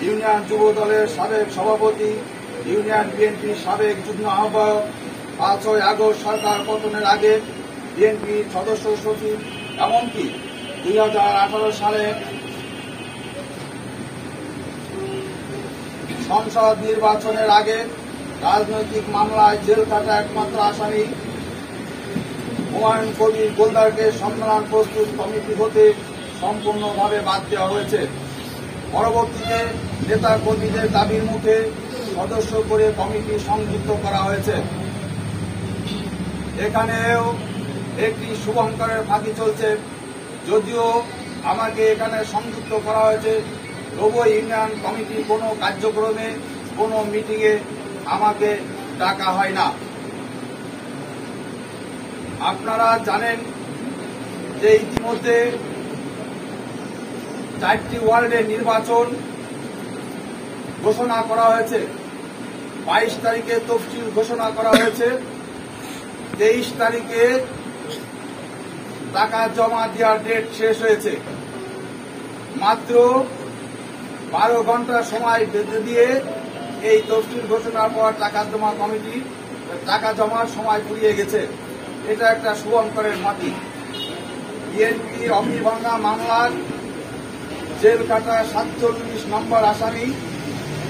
Union যুব দলের সাবেক সভাপতি, ইউনিয়ন বিএনপির সাবেক যুগ্ম আহ্বায়ক, 5ই আগস্ট সরকার পতনের আগে বিএনপির সদস্য সচিব, এমনকি 2018 সালে সংসদ নির্বাচনের আগে রাজনৈতিক মামলায় জেল কাটা একমাত্র আসামি হুমায়ুন কবির গোলদারকে সম্মেলন প্রস্তুত কমিটি হতে সম্পূর্ণভাবে বাদ দেওয়া হয়েছে। পরবর্তীতে নেতা কর্মীদের দাবির মুখে সদস্য করে কমিটি সংযুক্ত করা হয়েছে। এখানেও একটি শুভঙ্করের ফাঁকি চলছে। যদিও আমাকে এখানে সংযুক্ত করা হয়েছে, তবুও ইউনিয়ন কমিটি কোনো কার্যক্রমে, কোনো মিটিংয়ে আমাকে ডাকা হয় না। আপনারা জানেন যে ইতিমধ্যে 4টি ওয়ার্ডে নির্বাচন ঘোষণা করা হয়েছে। 22 তারিখে তফসিল ঘোষণা করা হয়েছে। 23 তারিখে টাকা জমা দেওয়ার ডেট শেষ হয়েছে। মাত্র 12 ঘন্টা সময় বেঁধে দিয়ে এই তফসিল ঘোষণার পর টাকা জমার সময় ফুরিয়ে গেছে। এটা একটা শুভঙ্করের মাটি। বিএনপির অগ্নিভাঙা মামলার জেল কাটা 47 নম্বর আসামি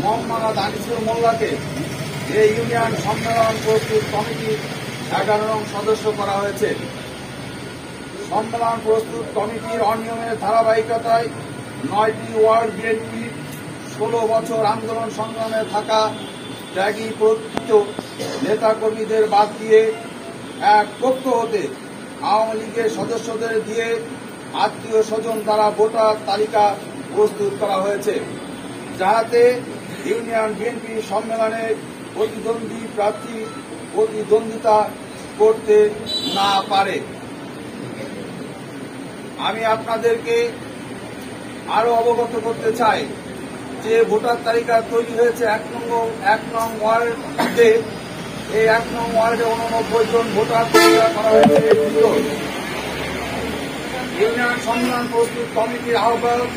মোহাম্মদ আনিসুর মোল্লাকে এই ইউনিয়ন সম্মেলন প্রস্তুত কমিটির 11 নং সদস্য করা হয়েছে। সম্মেলন প্রস্তুত কমিটির অনিয়মের ধারাবাহিকতায় 9টি ওয়ার্ড বিএনপির 16 বছর আন্দোলন সংগ্রামে থাকা ত্যাগী প্রকৃত নেতাকর্মীদের বাদ দিয়ে এক পক্ষ হতে আওয়ামী লীগের সদস্যদের দিয়ে আত্মীয় স্বজন দ্বারা ভোটার তালিকা প্রস্তুত করা হয়েছে, যাহাতে ইউনিয়ন বিএনপি সম্মেলনে প্রতিদ্বন্দ্বী প্রার্থী প্রতিদ্বন্দ্বিতা করতে না পারে। আমি আপনাদেরকে আরো অবগত করতে চাই যে ভোটার তালিকা তৈরি হয়েছে 1 নং ওয়ার্ডে। এই 1 নং ওয়ার্ডে 89 জন ভোটার তালিকা করা হয়েছে। ইউনিয়ন সম্মেলন প্রস্তুত কমিটির আহ্বায়ক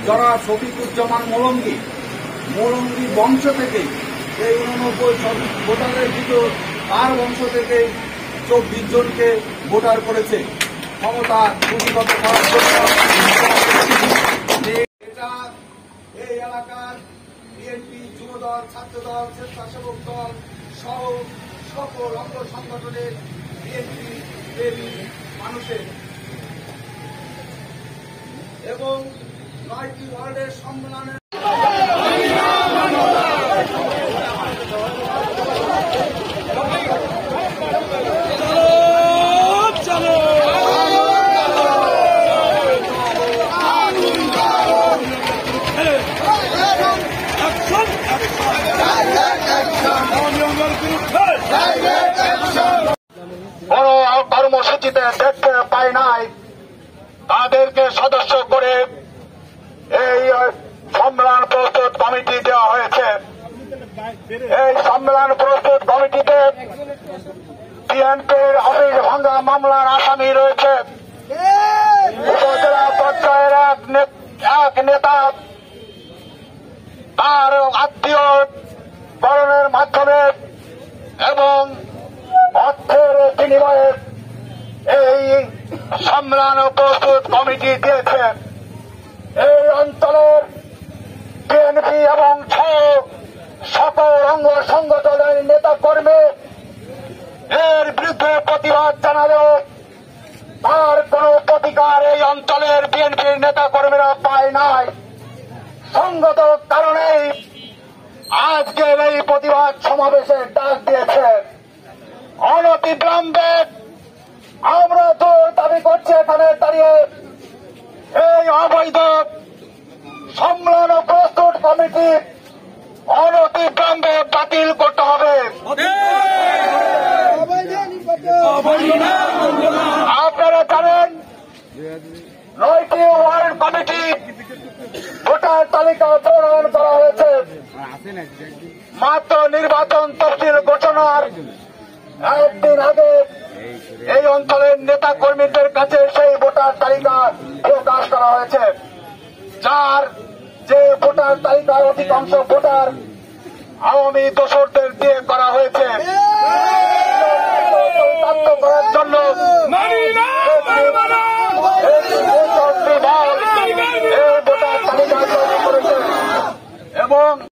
জনাব শফিকুজ্জামান মোলঙ্গি বংশ থেকে এই 89 ভোটারের ভিতর তার বংশ থেকে 24 জনকে ভোটার করেছে ক্ষমতা কুটিগত করার জন্য। এটা এই এলাকার বিএনপি, যুবদল, ছাত্রদল, স্বেচ্ছাসেবক দল সহ সকল অঙ্গ সংগঠনের বিএনপি প্রেমী মানুষের এবং 9টি ওয়ার্ডের সম্মেলনের বড় কর্মসূচিতে দেখতে পাই নাই, তাদেরকে সদস্য করে এই সম্মেলন প্রস্তুত কমিটি দেওয়া হয়েছে। এই সম্মেলন প্রস্তুত কমিটিতে বিএনপির অফিস ভাঙা মামলার আসামি রয়েছে উপজেলা পর্যায়ের এক নেতা, তার আত্মীয় করণের মাধ্যমে এবং অর্থের বিনিময়ে এই সম্মেলন প্রস্তুত কমিটি দিয়েছে। এই অঞ্চলের বিএনপি এবং সকল অঙ্গ সংগঠনের নেতা কর্মী এর বিরুদ্ধে প্রতিবাদ জানালেও তার কোন প্রতিকার এই অঞ্চলের বিএনপির নেতা কর্মীরা পায় নাই। সঙ্গত কারণেই আজকের এই প্রতিবাদ সমাবেশের ডাক দিয়েছে। অনতিবিলম্বে আমরা জোর দাবি করছি এখানে দাঁড়িয়ে এই অবৈধ সম্মেলন প্রস্তুত কমিটি অনতিবিলম্বে বাতিল করতে হবে। আপনারা জানেন 9টি ওয়ার্ড কমিটি ভোটার তালিকা প্রণয়ন করা হয়েছে। মাত্র নির্বাচন তফসিল ঘোষণার একদিন আগে এই অঞ্চলের নেতা কর্মীদের কাছে সেই ভোটার তালিকা প্রকাশ করা হয়েছে, যার যে ভোটার তালিকার অধিকাংশ ভোটার আওয়ামী দোসরদের দিয়ে করা হয়েছে করার জন্য